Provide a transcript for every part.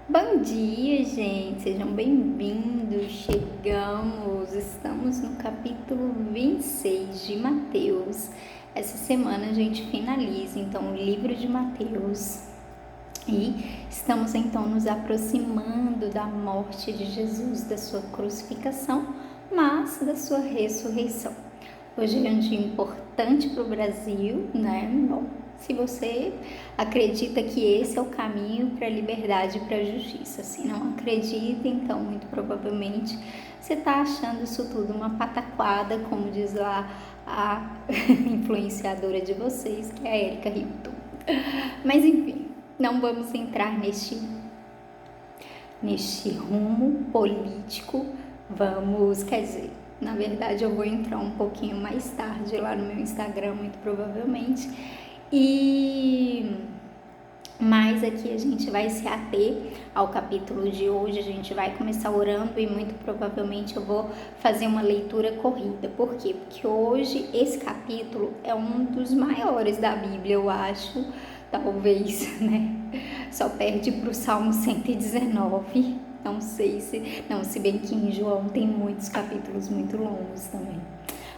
Bom dia, gente, sejam bem-vindos. Estamos no capítulo 26 de Mateus. Essa semana a gente finaliza então o livro de Mateus e estamos então nos aproximando da morte de Jesus, da sua crucificação, mas da sua ressurreição. Hoje é um dia importante para o Brasil, né? Bom, se você acredita que esse é o caminho para a liberdade e para a justiça. Se não acredita, então muito provavelmente você está achando isso tudo uma pataquada, como diz lá a influenciadora de vocês, que é a Erika Hilton. Mas enfim, não vamos entrar neste rumo político. Quer dizer, na verdade eu vou entrar um pouquinho mais tarde lá no meu Instagram, muito provavelmente. Mas aqui a gente vai se ater ao capítulo de hoje, a gente vai começar orando e muito provavelmente eu vou fazer uma leitura corrida. Por quê? Porque hoje esse capítulo é um dos maiores da Bíblia, eu acho, talvez, né? Só perde para o Salmo 119, não sei se bem que em João tem muitos capítulos muito longos também.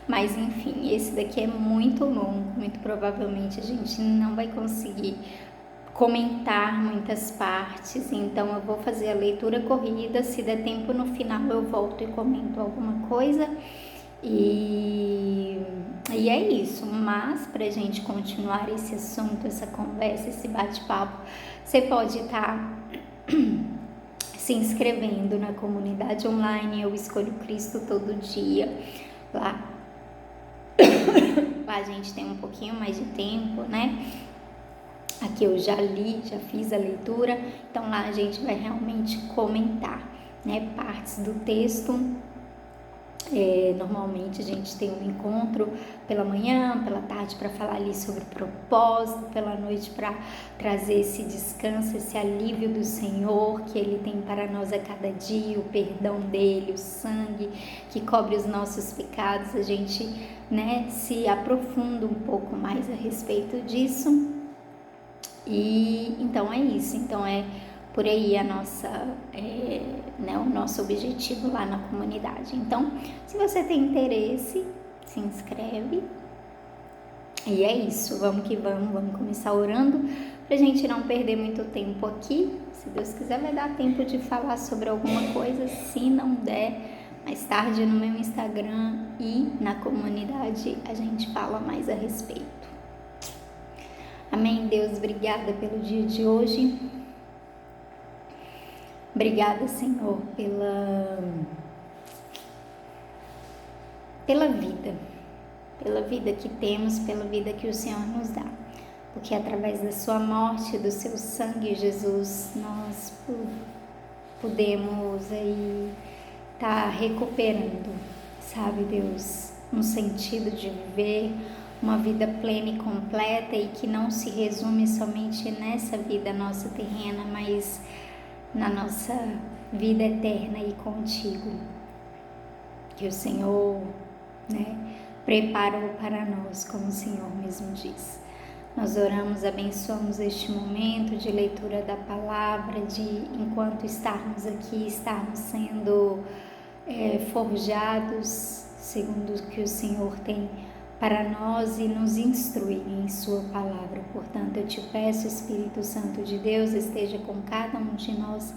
Mas enfim, esse daqui é muito longo, muito provavelmente a gente não vai conseguir comentar muitas partes, então eu vou fazer a leitura corrida, se der tempo no final eu volto e comento alguma coisa e é isso. Mas pra gente continuar esse assunto, essa conversa, esse bate-papo, você pode estar se inscrevendo na comunidade online Eu Escolho Cristo Todo Dia. Lá a gente tem um pouquinho mais de tempo, né? Aqui eu já li, já fiz a leitura, então lá a gente vai realmente comentar, né, partes do texto. Normalmente a gente tem um encontro pela manhã, pela tarde para falar ali sobre propósito, pela noite para trazer esse descanso, esse alívio do Senhor que Ele tem para nós a cada dia, o perdão dele, o sangue que cobre os nossos pecados. A gente, né, se aprofunda um pouco mais a respeito disso. E então é isso, então é por aí o nosso objetivo lá na comunidade. Então, se você tem interesse, se inscreve. E é isso, vamos que vamos começar orando pra gente não perder muito tempo aqui. Se Deus quiser vai dar tempo de falar sobre alguma coisa, se não der, mais tarde no meu Instagram e na comunidade a gente fala mais a respeito. Amém, Deus, obrigada pelo dia de hoje. Obrigada, Senhor, pela vida que temos, pela vida que o Senhor nos dá. Porque através da sua morte, do seu sangue, Jesus, nós podemos aí estar recuperando, sabe, Deus, um sentido de viver uma vida plena e completa e que não se resume somente nessa vida nossa terrena, mas na nossa vida eterna e contigo, que o Senhor, né, preparou para nós, como o Senhor mesmo diz. Nós oramos, abençoamos este momento de leitura da palavra, de enquanto estarmos aqui, estarmos sendo forjados segundo o que o Senhor tem para nós e nos instruir em sua palavra. Portanto, eu te peço, Espírito Santo de Deus, esteja com cada um de nós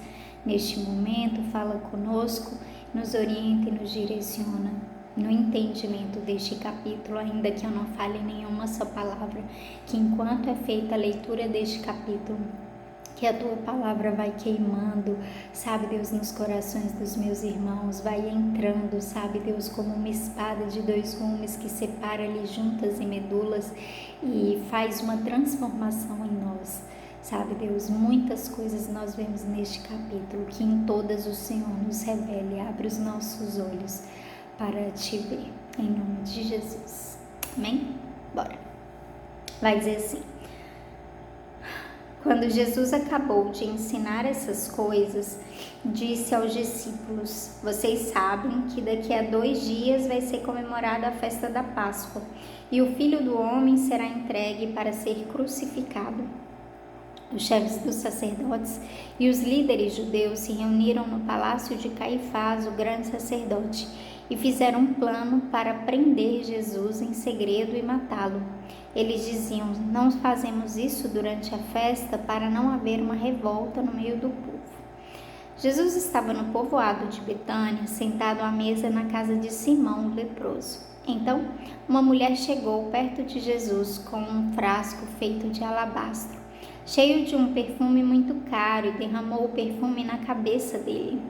neste momento, fala conosco, nos orienta e nos direciona no entendimento deste capítulo, ainda que eu não fale nenhuma só palavra, que enquanto é feita a leitura deste capítulo, que a tua palavra vai queimando, sabe, Deus, nos corações dos meus irmãos, vai entrando, sabe, Deus, como uma espada de dois gumes que separa ali juntas e medulas e faz uma transformação em nós, sabe, Deus, muitas coisas nós vemos neste capítulo, que em todas o Senhor nos revele, abre os nossos olhos para te ver, em nome de Jesus, amém? Bora, vai dizer assim: quando Jesus acabou de ensinar essas coisas, disse aos discípulos: vocês sabem que daqui a 2 dias vai ser comemorada a festa da Páscoa, e o Filho do Homem será entregue para ser crucificado. Os chefes dos sacerdotes e os líderes judeus se reuniram no palácio de Caifás, o grande sacerdote, e fizeram um plano para prender Jesus em segredo e matá-lo. Eles diziam: não fazemos isso durante a festa para não haver uma revolta no meio do povo. Jesus estava no povoado de Betânia, sentado à mesa na casa de Simão, o leproso. Então, uma mulher chegou perto de Jesus com um frasco feito de alabastro, cheio de um perfume muito caro, e derramou o perfume na cabeça dele.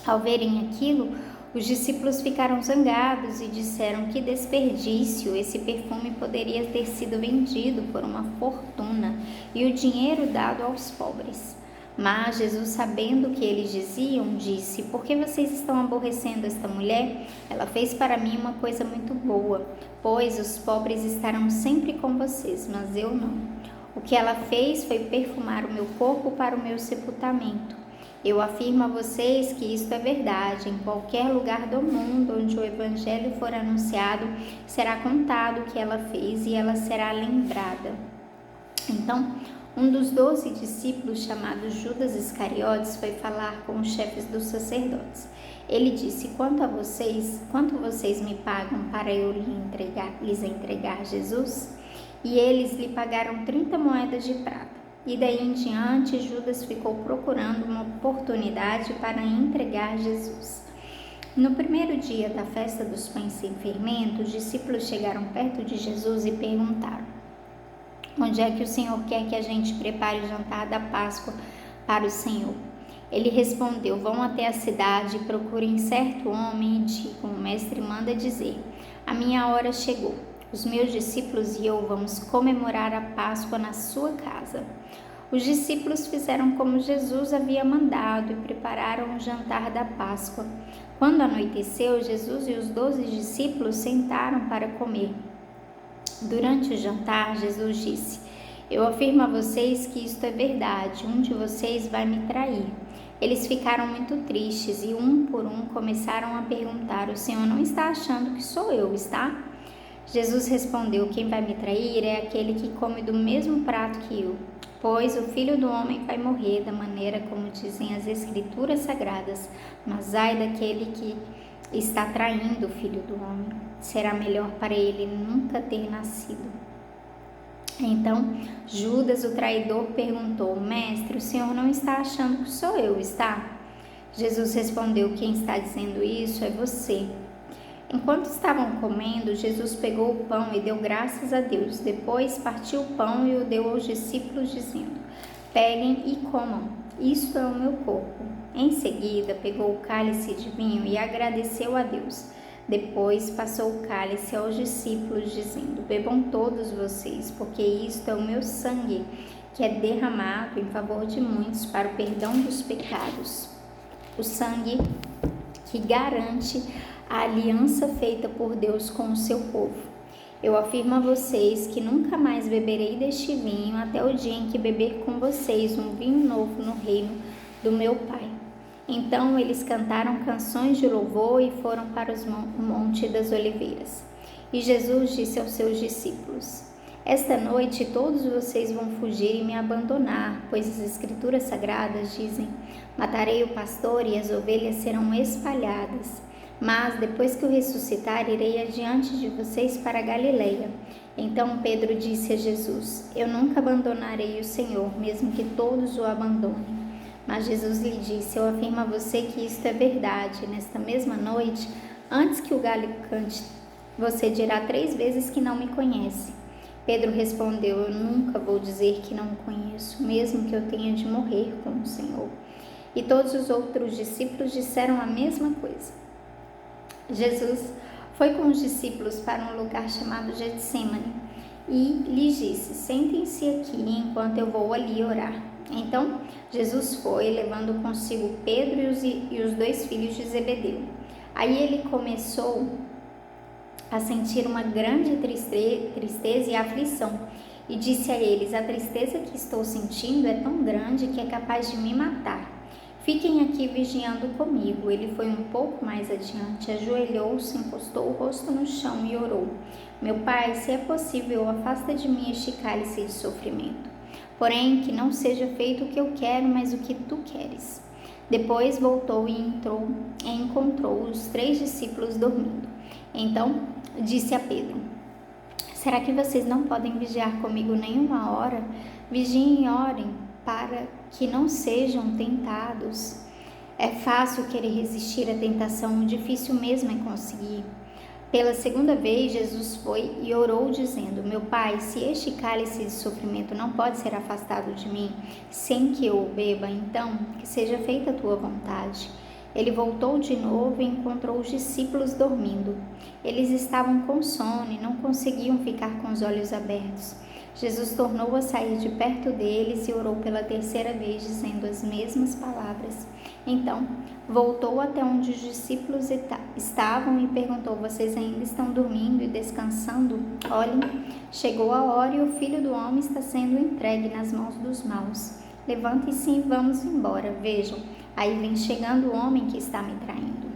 Ao verem aquilo, os discípulos ficaram zangados e disseram: que desperdício! Esse perfume poderia ter sido vendido por uma fortuna e o dinheiro dado aos pobres. Mas Jesus, sabendo o que eles diziam, disse: por que vocês estão aborrecendo esta mulher? Ela fez para mim uma coisa muito boa, pois os pobres estarão sempre com vocês, mas eu não. O que ela fez foi perfumar o meu corpo para o meu sepultamento. Eu afirmo a vocês que isto é verdade. Em qualquer lugar do mundo onde o Evangelho for anunciado, será contado o que ela fez e ela será lembrada. Então, um dos 12 discípulos, chamado Judas Iscariotes, foi falar com os chefes dos sacerdotes. Ele disse: quanto vocês me pagam para eu lhes entregar Jesus? E eles lhe pagaram 30 moedas de prata. E daí em diante, Judas ficou procurando uma oportunidade para entregar Jesus. No primeiro dia da festa dos pães sem fermento, os discípulos chegaram perto de Jesus e perguntaram: onde é que o Senhor quer que a gente prepare o jantar da Páscoa para o Senhor? Ele respondeu: vão até a cidade e procurem certo homem e digam: o mestre manda dizer, a minha hora chegou. Os meus discípulos e eu vamos comemorar a Páscoa na sua casa. Os discípulos fizeram como Jesus havia mandado e prepararam o jantar da Páscoa. Quando anoiteceu, Jesus e os 12 discípulos sentaram para comer. Durante o jantar, Jesus disse: eu afirmo a vocês que isto é verdade, um de vocês vai me trair. Eles ficaram muito tristes e um por um começaram a perguntar: o Senhor não está achando que sou eu, está? Jesus respondeu: quem vai me trair é aquele que come do mesmo prato que eu, pois o Filho do Homem vai morrer da maneira como dizem as Escrituras Sagradas, mas ai daquele que está traindo o Filho do Homem. Será melhor para ele nunca ter nascido. Então Judas, o traidor, perguntou: mestre, o Senhor não está achando que sou eu, está? Jesus respondeu: quem está dizendo isso é você. Enquanto estavam comendo, Jesus pegou o pão e deu graças a Deus. Depois partiu o pão e o deu aos discípulos, dizendo: peguem e comam, isto é o meu corpo. Em seguida, pegou o cálice de vinho e agradeceu a Deus. Depois passou o cálice aos discípulos, dizendo: bebam todos vocês, porque isto é o meu sangue, que é derramado em favor de muitos para o perdão dos pecados. O sangue que garante a aliança feita por Deus com o seu povo. Eu afirmo a vocês que nunca mais beberei deste vinho até o dia em que beber com vocês um vinho novo no reino do meu Pai. Então eles cantaram canções de louvor e foram para o Monte das Oliveiras. E Jesus disse aos seus discípulos: esta noite todos vocês vão fugir e me abandonar, pois as Escrituras Sagradas dizem: matarei o pastor e as ovelhas serão espalhadas. Mas depois que eu ressuscitar, irei adiante de vocês para a Galileia. Então Pedro disse a Jesus: eu nunca abandonarei o Senhor, mesmo que todos o abandonem. Mas Jesus lhe disse: eu afirmo a você que isto é verdade. Nesta mesma noite, antes que o galho cante, você dirá 3 vezes que não me conhece. Pedro respondeu: eu nunca vou dizer que não o conheço, mesmo que eu tenha de morrer com o Senhor. E todos os outros discípulos disseram a mesma coisa. Jesus foi com os discípulos para um lugar chamado Getsemane e lhes disse: sentem-se aqui enquanto eu vou ali orar. Então Jesus foi, levando consigo Pedro e os 2 filhos de Zebedeu. Aí ele começou a sentir uma grande tristeza e aflição e disse a eles: a tristeza que estou sentindo é tão grande que é capaz de me matar. Fiquem aqui vigiando comigo. Ele foi um pouco mais adiante, ajoelhou-se, encostou o rosto no chão e orou: meu Pai, se é possível, afasta de mim este cálice de sofrimento. Porém, que não seja feito o que eu quero, mas o que tu queres. Depois voltou e encontrou os 3 discípulos dormindo. Então disse a Pedro: será que vocês não podem vigiar comigo nenhuma hora? Vigiem e orem, para que não sejam tentados. É fácil querer resistir à tentação, difícil mesmo é conseguir. Pela segunda vez, Jesus foi e orou, dizendo: meu Pai, se este cálice de sofrimento não pode ser afastado de mim, sem que eu o beba, então que seja feita a tua vontade. Ele voltou de novo e encontrou os discípulos dormindo. Eles estavam com sono e não conseguiam ficar com os olhos abertos. Jesus tornou a sair de perto deles e orou pela terceira vez, dizendo as mesmas palavras. Então, voltou até onde os discípulos estavam e perguntou: vocês ainda estão dormindo e descansando? Olhem, chegou a hora e o Filho do Homem está sendo entregue nas mãos dos maus. Levantem-se e vamos embora. Vejam, aí vem chegando o homem que está me traindo.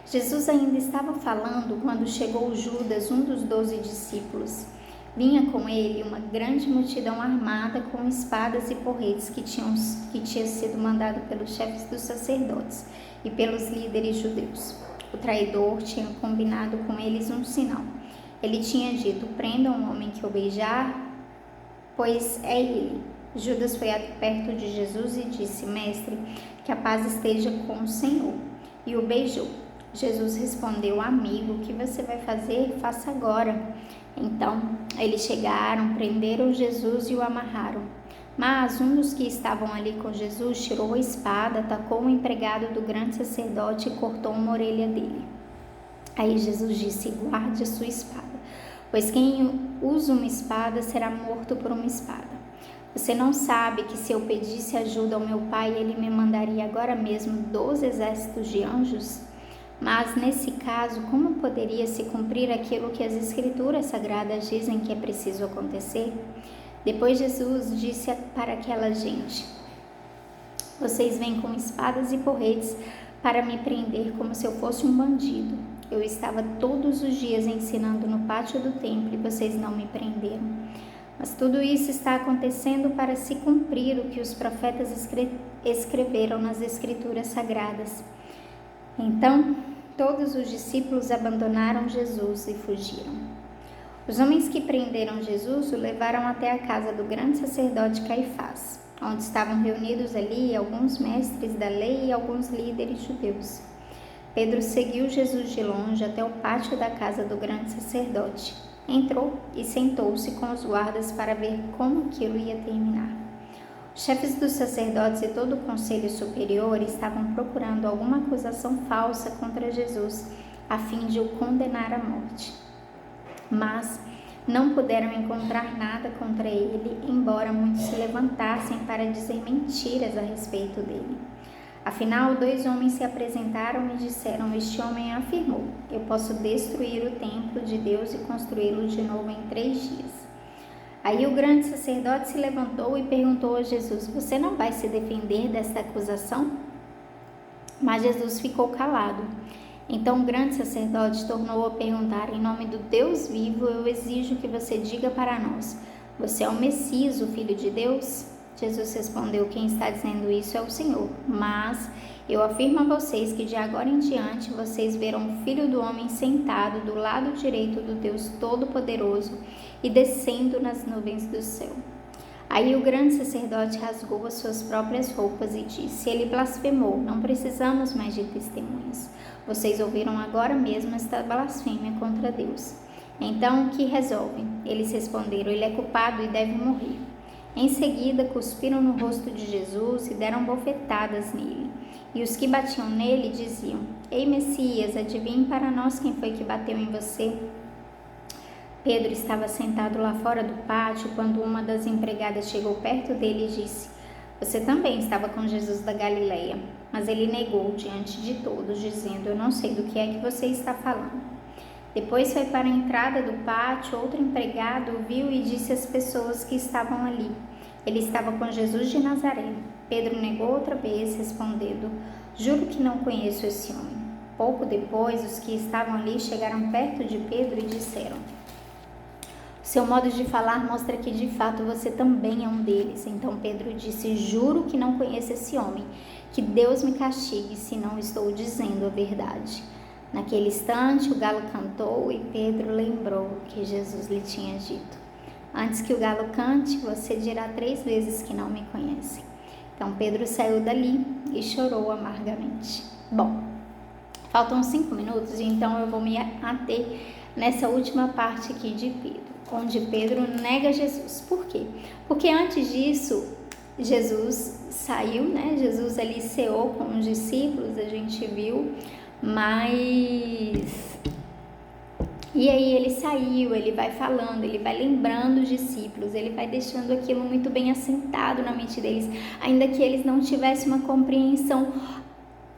Jesus ainda estava falando quando chegou Judas, um dos 12 discípulos. Vinha com ele uma grande multidão armada com espadas e porretes que tinha sido mandado pelos chefes dos sacerdotes e pelos líderes judeus. O traidor tinha combinado com eles um sinal. Ele tinha dito: prendam o homem que o beijar, pois é ele. Judas foi até perto de Jesus e disse: mestre, que a paz esteja com o Senhor. E o beijou. Jesus respondeu: amigo, o que você vai fazer? Faça agora. Então, eles chegaram, prenderam Jesus e o amarraram. Mas um dos que estavam ali com Jesus tirou a espada, atacou o empregado do grande sacerdote e cortou uma orelha dele. Aí Jesus disse: guarde a sua espada, pois quem usa uma espada será morto por uma espada. Você não sabe que se eu pedisse ajuda ao meu Pai, ele me mandaria agora mesmo 12 exércitos de anjos? Mas, nesse caso, como poderia se cumprir aquilo que as Escrituras Sagradas dizem que é preciso acontecer? Depois Jesus disse para aquela gente: vocês vêm com espadas e porretes para me prender como se eu fosse um bandido. Eu estava todos os dias ensinando no pátio do templo e vocês não me prenderam. Mas tudo isso está acontecendo para se cumprir o que os profetas escreveram nas Escrituras Sagradas. Então, todos os discípulos abandonaram Jesus e fugiram. Os homens que prenderam Jesus o levaram até a casa do grande sacerdote Caifás, onde estavam reunidos ali alguns mestres da lei e alguns líderes judeus. Pedro seguiu Jesus de longe até o pátio da casa do grande sacerdote. Entrou e sentou-se com os guardas para ver como aquilo ia terminar. Os chefes dos sacerdotes e todo o conselho superior estavam procurando alguma acusação falsa contra Jesus, a fim de o condenar à morte. Mas não puderam encontrar nada contra ele, embora muitos se levantassem para dizer mentiras a respeito dele. Afinal, 2 homens se apresentaram e disseram: este homem afirmou: eu posso destruir o templo de Deus e construí-lo de novo em 3 dias. Aí o grande sacerdote se levantou e perguntou a Jesus: você não vai se defender desta acusação? Mas Jesus ficou calado. Então o grande sacerdote tornou a perguntar: em nome do Deus vivo, eu exijo que você diga para nós: você é o Messias, o Filho de Deus? Jesus respondeu: quem está dizendo isso é o Senhor. Mas eu afirmo a vocês que de agora em diante vocês verão o Filho do Homem sentado do lado direito do Deus Todo-Poderoso e descendo nas nuvens do céu. Aí o grande sacerdote rasgou as suas próprias roupas e disse: ele blasfemou, não precisamos mais de testemunhas. Vocês ouviram agora mesmo esta blasfêmia contra Deus. Então o que resolvem? Eles responderam: ele é culpado e deve morrer. Em seguida, cuspiram no rosto de Jesus e deram bofetadas nele. E os que batiam nele diziam: ei, Messias, adivinhe para nós quem foi que bateu em você. Pedro estava sentado lá fora do pátio quando uma das empregadas chegou perto dele e disse: você também estava com Jesus da Galileia. Mas ele negou diante de todos, dizendo: eu não sei do que é que você está falando. Depois foi para a entrada do pátio, outro empregado o viu e disse às pessoas que estavam ali: ele estava com Jesus de Nazaré. Pedro negou outra vez, respondendo: juro que não conheço esse homem. Pouco depois, os que estavam ali chegaram perto de Pedro e disseram: o Seu modo de falar mostra que de fato você também é um deles. Então Pedro disse: juro que não conheço esse homem. Que Deus me castigue se não estou dizendo a verdade. Naquele instante o galo cantou e Pedro lembrou que Jesus lhe tinha dito: antes que o galo cante, você dirá 3 vezes que não me conhece. Então Pedro saiu dali e chorou amargamente. Bom, faltam 5 minutos, então eu vou me ater nessa última parte aqui de Pedro, onde Pedro nega Jesus. Por quê? Porque antes disso, Jesus saiu, né? Jesus ali ceou com os discípulos, a gente viu, mas... E aí ele saiu, ele vai falando, ele vai lembrando os discípulos, ele vai deixando aquilo muito bem assentado na mente deles, ainda que eles não tivessem uma compreensão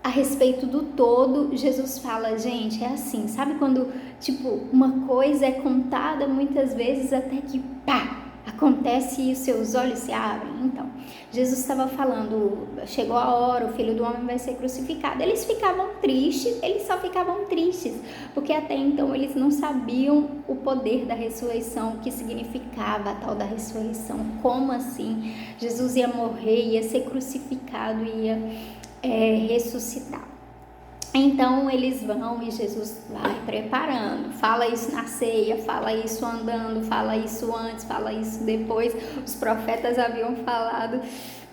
a respeito do todo. Jesus fala, gente, é assim, sabe quando, tipo, uma coisa é contada muitas vezes até que, pá, acontece e os seus olhos se abrem? Então, Jesus estava falando, chegou a hora, o Filho do Homem vai ser crucificado. Eles ficavam tristes, eles só ficavam tristes, porque até então eles não sabiam o poder da ressurreição, o que significava a tal da ressurreição, como assim Jesus ia morrer, ia ser crucificado, ia ressuscitar. Então eles vão e Jesus vai preparando, fala isso na ceia, fala isso andando, fala isso antes, fala isso depois. Os profetas haviam falado.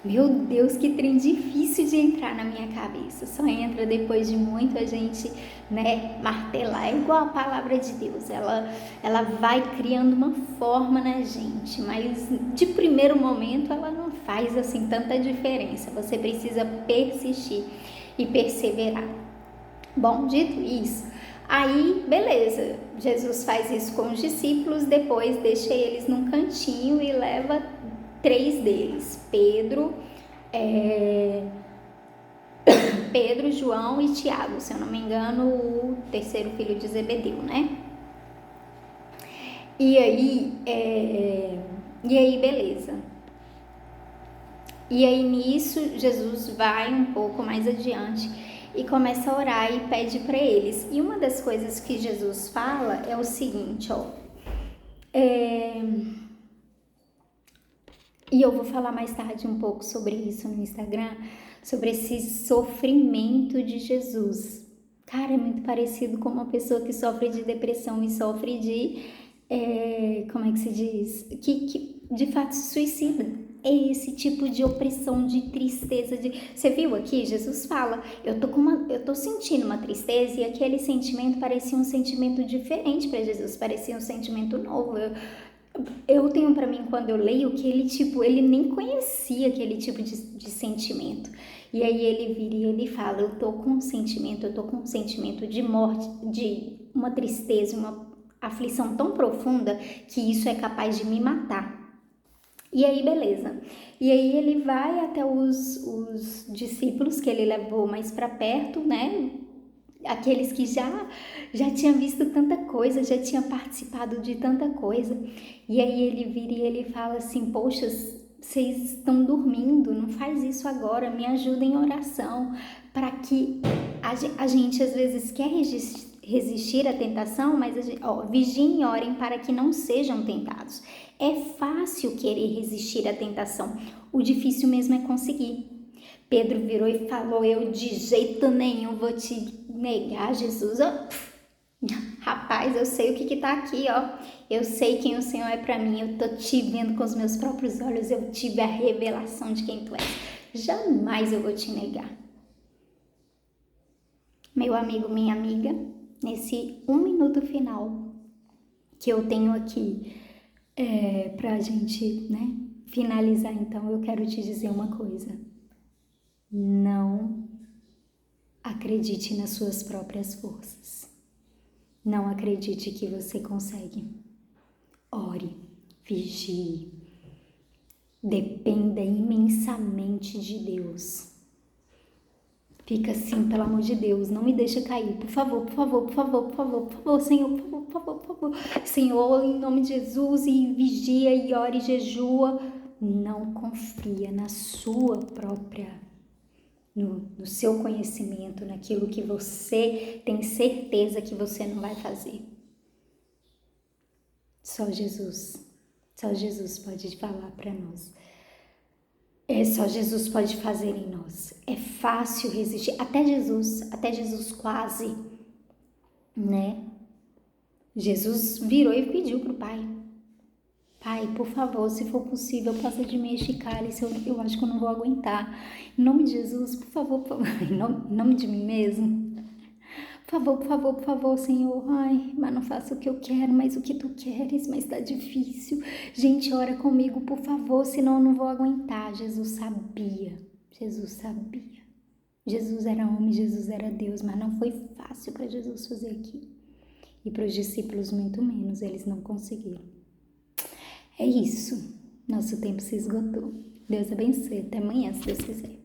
Meu Deus, que trem difícil de entrar na minha cabeça. Só entra depois de muito a gente, né, martelar. É igual a palavra de Deus, ela vai criando uma forma na gente, mas de primeiro momento ela não faz assim tanta diferença. Você precisa persistir e perseverar. Bom, dito isso, aí beleza, Jesus faz isso com os discípulos, depois deixa eles num cantinho e leva 3 deles, Pedro, João e Tiago, se eu não me engano, o terceiro filho de Zebedeu, né? E aí beleza. E aí nisso Jesus vai um pouco mais adiante e começa a orar e pede para eles. E uma das coisas que Jesus fala é o seguinte, ó. E eu vou falar mais tarde um pouco sobre isso no Instagram, sobre esse sofrimento de Jesus. Cara, é muito parecido com uma pessoa que sofre de depressão e sofre de, como é que se diz? Que de fato se suicida. É esse tipo de opressão, de tristeza, Você viu aqui? Jesus fala, eu tô sentindo uma tristeza, e aquele sentimento parecia um sentimento diferente para Jesus, parecia um sentimento novo. Eu tenho para mim, quando eu leio, que ele nem conhecia aquele tipo de sentimento. E aí ele vira e ele fala, eu tô com um sentimento de morte, de uma tristeza, uma aflição tão profunda que isso é capaz de me matar. E aí, beleza. E aí ele vai até os discípulos que ele levou mais para perto, né? Aqueles que já tinham visto tanta coisa, já tinham participado de tanta coisa. E aí ele vira e ele fala assim, poxa, vocês estão dormindo, não faz isso agora, me ajuda em oração, para que a gente às vezes quer resistir à tentação, mas vigiem e orem para que não sejam tentados. É fácil querer resistir à tentação, o difícil mesmo é conseguir. Pedro virou e falou, eu de jeito nenhum vou te negar, Jesus. Rapaz, eu sei o que tá aqui, ó. Eu sei quem o Senhor é para mim, eu tô te vendo com os meus próprios olhos, eu tive a revelação de quem tu és. Jamais eu vou te negar. Meu amigo, minha amiga, nesse 1 minuto final que eu tenho aqui pra gente, né, finalizar, então, eu quero te dizer uma coisa. Não acredite nas suas próprias forças. Não acredite que você consegue. Ore, vigie. Dependa imensamente de Deus. Fica assim, pelo amor de Deus, não me deixa cair. Por favor, por favor, por favor, por favor, por favor, Senhor, por favor, por favor, por favor. Senhor, em nome de Jesus, e vigia, e ore, e jejua. Não confia na sua própria, no seu conhecimento, naquilo que você tem certeza que você não vai fazer. Só Jesus pode falar para nós. Só Jesus pode fazer em nós. É fácil resistir. Até Jesus quase, né? Jesus virou e pediu pro Pai. Pai, por favor, se for possível, passa de mim este cálice, eu acho que eu não vou aguentar. Em nome de Jesus, por favor, em nome de mim mesmo. Por favor, Senhor. Ai, mas não faço o que eu quero, mas o que tu queres, mas tá difícil. Gente, ora comigo, por favor, senão eu não vou aguentar. Jesus sabia. Jesus era homem, Jesus era Deus, mas não foi fácil para Jesus fazer aqui. E para os discípulos muito menos, eles não conseguiram. É isso. Nosso tempo se esgotou. Deus abençoe. Até amanhã, se Deus quiser.